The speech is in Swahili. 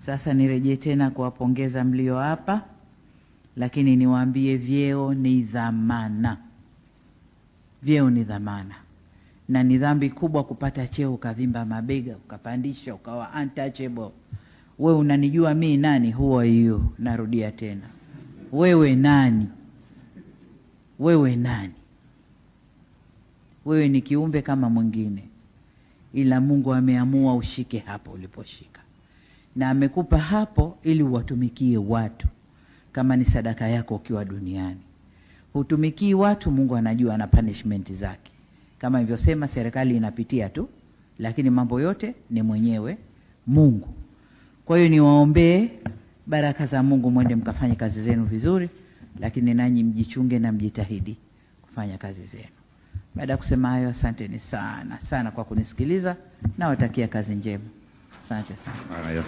Sasa nirejee tena kuwapongeza mlio hapa, lakini niwaambie vyeo ni dhamana. Vyeo ni dhamana, na ni dhambi kubwa kupata cheo ukavimba mabega ukapandisha ukawa untouchable. Wewe unanijua mimi nani? Who are you? Narudia tena, wewe nani? Wewe nani? Wewe ni kiumbe kama mwingine, ila Mungu ameamua ushike hapo uliposhika, na amekupa hapo ili uwatumikie watu kama ni sadaka yako ukiwa duniani. Hutumikii watu, Mungu anajua na punishment zake. Kama nilivyosema, serikali inapitia tu, lakini mambo yote ni mwenyewe Mungu. Kwa hiyo niwaombee baraka za Mungu, mwende mkafanye kazi zenu vizuri, lakini nanyi mjichunge na mjitahidi kufanya kazi zenu. Baada ya kusema hayo, asanteni sana sana kwa kunisikiliza na watakia kazi njema. Asante sana. Asante.